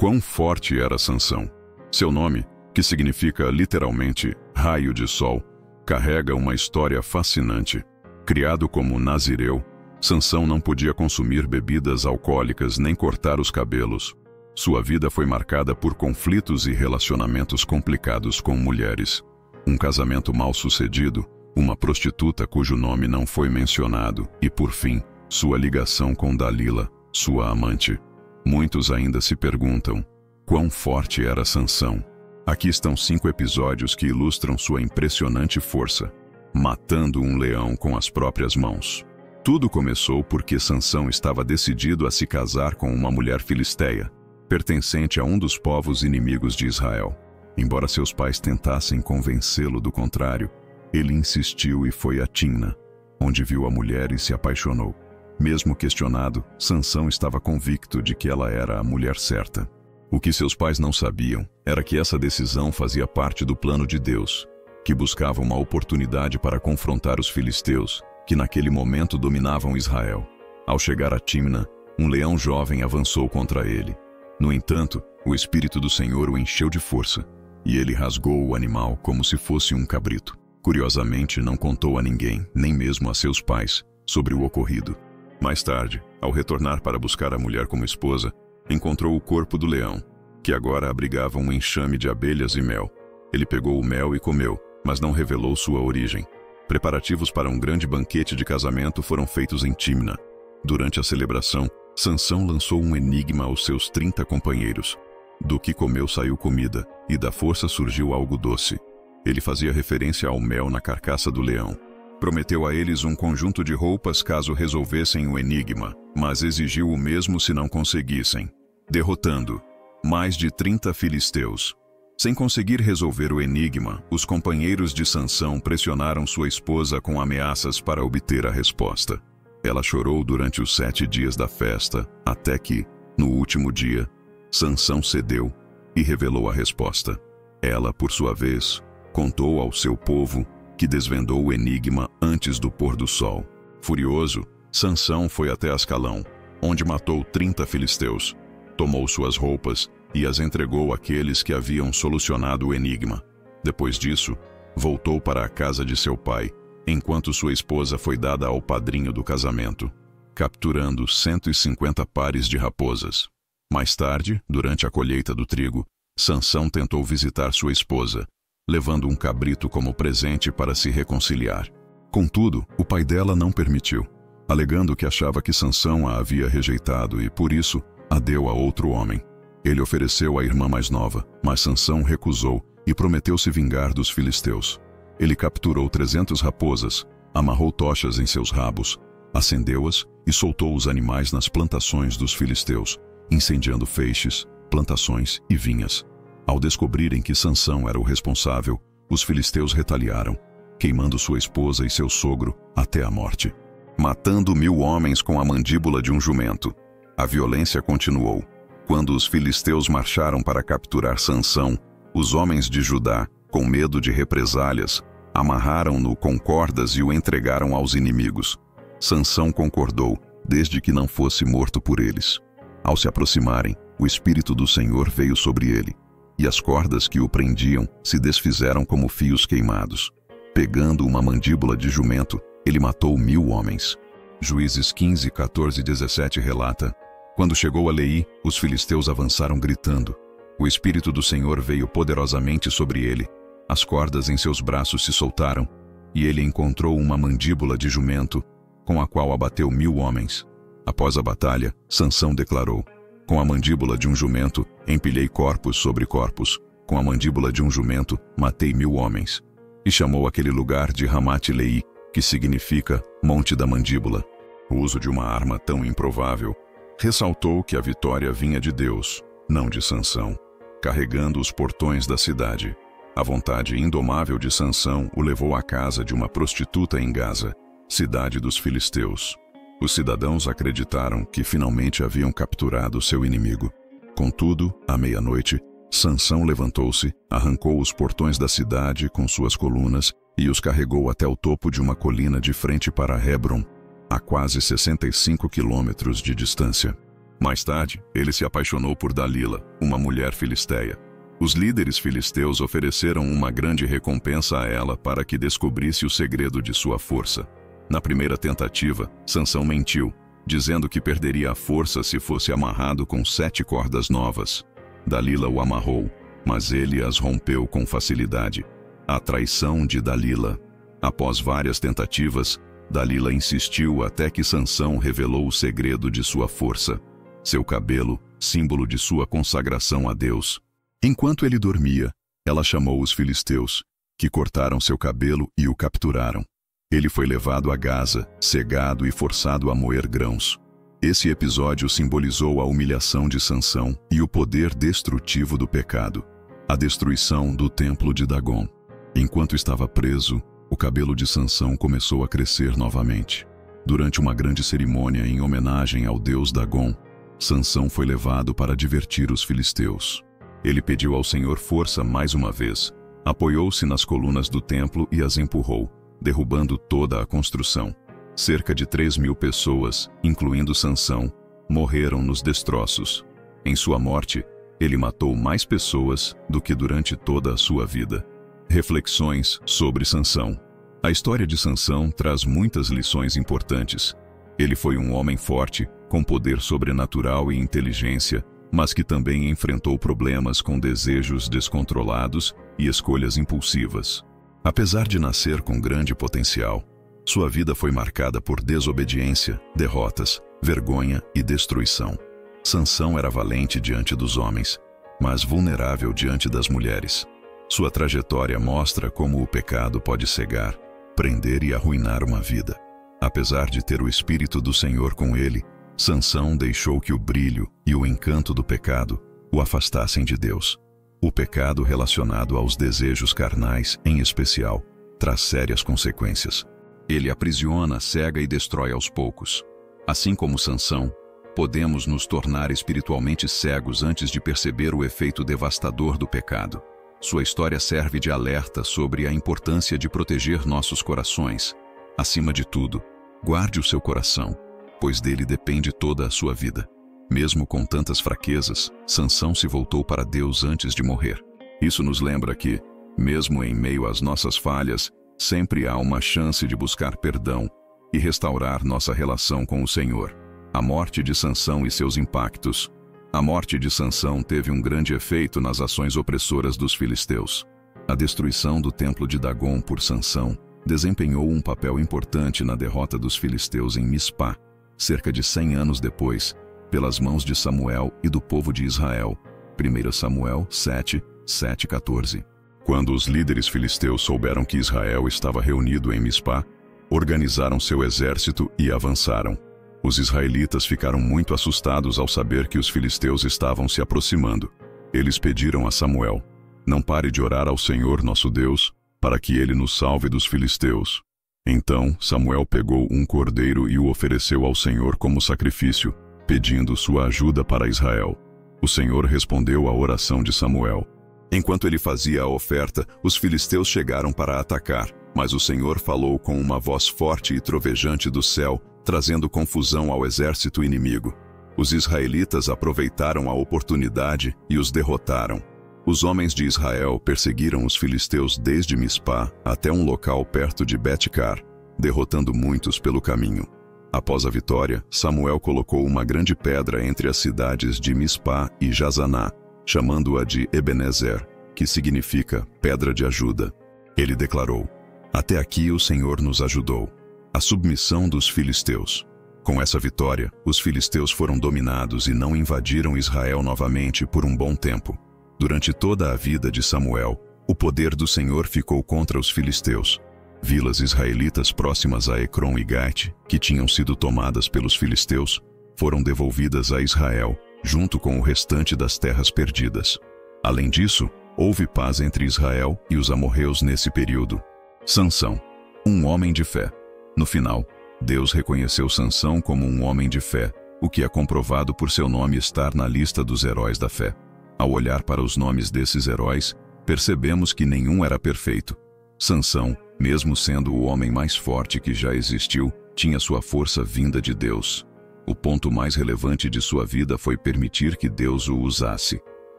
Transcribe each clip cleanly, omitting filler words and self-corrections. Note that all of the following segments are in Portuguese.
Quão forte era Sansão! Seu nome, que significa literalmente raio de sol, carrega uma história fascinante. Criado como nazireu, Sansão não podia consumir bebidas alcoólicas nem cortar os cabelos. Sua vida foi marcada por conflitos e relacionamentos complicados com mulheres. Um casamento mal-sucedido, uma prostituta cujo nome não foi mencionado e, por fim, sua ligação com Dalila, sua amante. Muitos ainda se perguntam, quão forte era Sansão? Aqui estão 5 episódios que ilustram sua impressionante força, matando um leão com as próprias mãos. Tudo começou porque Sansão estava decidido a se casar com uma mulher filisteia, pertencente a um dos povos inimigos de Israel. Embora seus pais tentassem convencê-lo do contrário, ele insistiu e foi a Timna, onde viu a mulher e se apaixonou. Mesmo questionado, Sansão estava convicto de que ela era a mulher certa. O que seus pais não sabiam era que essa decisão fazia parte do plano de Deus, que buscava uma oportunidade para confrontar os filisteus, que naquele momento dominavam Israel. Ao chegar a Timna, um leão jovem avançou contra ele. No entanto, o Espírito do Senhor o encheu de força, e ele rasgou o animal como se fosse um cabrito. Curiosamente, não contou a ninguém, nem mesmo a seus pais, sobre o ocorrido. Mais tarde, ao retornar para buscar a mulher como esposa, encontrou o corpo do leão, que agora abrigava um enxame de abelhas e mel. Ele pegou o mel e comeu, mas não revelou sua origem. Preparativos para um grande banquete de casamento foram feitos em Timna. Durante a celebração, Sansão lançou um enigma aos seus 30 companheiros. Do que comeu saiu comida, e da força surgiu algo doce. Ele fazia referência ao mel na carcaça do leão. Prometeu a eles um conjunto de roupas caso resolvessem o enigma, mas exigiu o mesmo se não conseguissem, derrotando mais de 30 filisteus. Sem conseguir resolver o enigma, os companheiros de Sansão pressionaram sua esposa com ameaças para obter a resposta. Ela chorou durante os 7 dias da festa, até que, no último dia, Sansão cedeu e revelou a resposta. Ela, por sua vez, contou ao seu povo que desvendou o enigma antes do pôr do sol. Furioso, Sansão foi até Ascalão, onde matou 30 filisteus, tomou suas roupas e as entregou àqueles que haviam solucionado o enigma. Depois disso, voltou para a casa de seu pai, enquanto sua esposa foi dada ao padrinho do casamento, capturando 150 pares de raposas. Mais tarde, durante a colheita do trigo, Sansão tentou visitar sua esposa, levando um cabrito como presente para se reconciliar. Contudo, o pai dela não permitiu, alegando que achava que Sansão a havia rejeitado e, por isso, a deu a outro homem. Ele ofereceu a irmã mais nova, mas Sansão recusou e prometeu se vingar dos filisteus. Ele capturou 300 raposas, amarrou tochas em seus rabos, acendeu-as e soltou os animais nas plantações dos filisteus, incendiando feixes, plantações e vinhas. Ao descobrirem que Sansão era o responsável, os filisteus retaliaram, queimando sua esposa e seu sogro até a morte, matando 1000 homens com a mandíbula de um jumento. A violência continuou. Quando os filisteus marcharam para capturar Sansão, os homens de Judá, com medo de represálias, amarraram-no com cordas e o entregaram aos inimigos. Sansão concordou, desde que não fosse morto por eles. Ao se aproximarem, o Espírito do Senhor veio sobre ele, e as cordas que o prendiam se desfizeram como fios queimados. Pegando uma mandíbula de jumento, ele matou 1000 homens. Juízes 15, 14 e 17 relata: quando chegou a Leí, os filisteus avançaram gritando. O Espírito do Senhor veio poderosamente sobre ele. As cordas em seus braços se soltaram, e ele encontrou uma mandíbula de jumento, com a qual abateu 1000 homens. Após a batalha, Sansão declarou: com a mandíbula de um jumento, empilhei corpos sobre corpos. Com a mandíbula de um jumento, matei 1000 homens. E chamou aquele lugar de Ramate-Leí, que significa Monte da Mandíbula. O uso de uma arma tão improvável ressaltou que a vitória vinha de Deus, não de Sansão. Carregando os portões da cidade, a vontade indomável de Sansão o levou à casa de uma prostituta em Gaza, cidade dos filisteus. Os cidadãos acreditaram que finalmente haviam capturado seu inimigo. Contudo, à meia-noite, Sansão levantou-se, arrancou os portões da cidade com suas colunas e os carregou até o topo de uma colina de frente para Hebron, a quase 65 quilômetros de distância. Mais tarde, ele se apaixonou por Dalila, uma mulher filisteia. Os líderes filisteus ofereceram uma grande recompensa a ela para que descobrisse o segredo de sua força. Na primeira tentativa, Sansão mentiu, dizendo que perderia a força se fosse amarrado com 7 cordas novas. Dalila o amarrou, mas ele as rompeu com facilidade. A traição de Dalila. Após várias tentativas, Dalila insistiu até que Sansão revelou o segredo de sua força. Seu cabelo, símbolo de sua consagração a Deus. Enquanto ele dormia, ela chamou os filisteus, que cortaram seu cabelo e o capturaram. Ele foi levado a Gaza, cegado e forçado a moer grãos. Esse episódio simbolizou a humilhação de Sansão e o poder destrutivo do pecado. A destruição do templo de Dagom. Enquanto estava preso, o cabelo de Sansão começou a crescer novamente. Durante uma grande cerimônia em homenagem ao deus Dagom, Sansão foi levado para divertir os filisteus. Ele pediu ao Senhor força mais uma vez, apoiou-se nas colunas do templo e as empurrou, derrubando toda a construção. Cerca de 3.000 pessoas, incluindo Sansão, morreram nos destroços. Em sua morte, ele matou mais pessoas do que durante toda a sua vida. Reflexões sobre Sansão. A história de Sansão traz muitas lições importantes. Ele foi um homem forte, com poder sobrenatural e inteligência, mas que também enfrentou problemas com desejos descontrolados e escolhas impulsivas. Apesar de nascer com grande potencial, sua vida foi marcada por desobediência, derrotas, vergonha e destruição. Sansão era valente diante dos homens, mas vulnerável diante das mulheres. Sua trajetória mostra como o pecado pode cegar, prender e arruinar uma vida. Apesar de ter o Espírito do Senhor com ele, Sansão deixou que o brilho e o encanto do pecado o afastassem de Deus. O pecado relacionado aos desejos carnais, em especial, traz sérias consequências. Ele aprisiona, cega e destrói aos poucos. Assim como Sansão, podemos nos tornar espiritualmente cegos antes de perceber o efeito devastador do pecado. Sua história serve de alerta sobre a importância de proteger nossos corações. Acima de tudo, guarde o seu coração, pois dele depende toda a sua vida. Mesmo com tantas fraquezas, Sansão se voltou para Deus antes de morrer. Isso nos lembra que, mesmo em meio às nossas falhas, sempre há uma chance de buscar perdão e restaurar nossa relação com o Senhor. A morte de Sansão e seus impactos. A morte de Sansão teve um grande efeito nas ações opressoras dos filisteus. A destruição do templo de Dagom por Sansão desempenhou um papel importante na derrota dos filisteus em Mispá, cerca de 100 anos depois, pelas mãos de Samuel e do povo de Israel. 1 Samuel 7, 7-14. Quando os líderes filisteus souberam que Israel estava reunido em Mispá, organizaram seu exército e avançaram. Os israelitas ficaram muito assustados ao saber que os filisteus estavam se aproximando. Eles pediram a Samuel: "Não pare de orar ao Senhor nosso Deus, para que ele nos salve dos filisteus." Então Samuel pegou um cordeiro e o ofereceu ao Senhor como sacrifício, pedindo sua ajuda para Israel. O Senhor respondeu à oração de Samuel. Enquanto ele fazia a oferta, os filisteus chegaram para atacar, mas o Senhor falou com uma voz forte e trovejante do céu, trazendo confusão ao exército inimigo. Os israelitas aproveitaram a oportunidade e os derrotaram. Os homens de Israel perseguiram os filisteus desde Mispá até um local perto de Bet-car, derrotando muitos pelo caminho. Após a vitória, Samuel colocou uma grande pedra entre as cidades de Mispá e Jazaná, chamando-a de Ebenezer, que significa pedra de ajuda. Ele declarou: "Até aqui o Senhor nos ajudou." A submissão dos filisteus. Com essa vitória, os filisteus foram dominados e não invadiram Israel novamente por um bom tempo. Durante toda a vida de Samuel, o poder do Senhor ficou contra os filisteus. Vilas israelitas próximas a Ecrom e Gate, que tinham sido tomadas pelos filisteus, foram devolvidas a Israel, junto com o restante das terras perdidas. Além disso, houve paz entre Israel e os amorreus nesse período. Sansão, um homem de fé. No final, Deus reconheceu Sansão como um homem de fé, o que é comprovado por seu nome estar na lista dos heróis da fé. Ao olhar para os nomes desses heróis, percebemos que nenhum era perfeito. Sansão, mesmo sendo o homem mais forte que já existiu, tinha sua força vinda de Deus. O ponto mais relevante de sua vida foi permitir que Deus o usasse.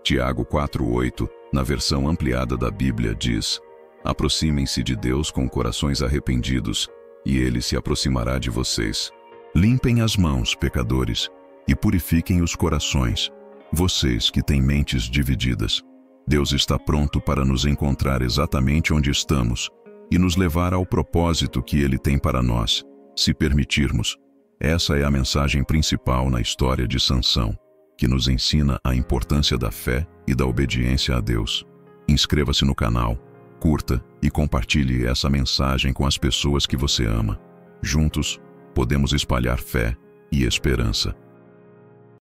Tiago 4:8, na versão ampliada da Bíblia, diz: aproximem-se de Deus com corações arrependidos, e Ele se aproximará de vocês. Limpem as mãos, pecadores, e purifiquem os corações, vocês que têm mentes divididas. Deus está pronto para nos encontrar exatamente onde estamos e nos levar ao propósito que Ele tem para nós, se permitirmos. Essa é a mensagem principal na história de Sansão, que nos ensina a importância da fé e da obediência a Deus. Inscreva-se no canal, curta e compartilhe essa mensagem com as pessoas que você ama. Juntos, podemos espalhar fé e esperança.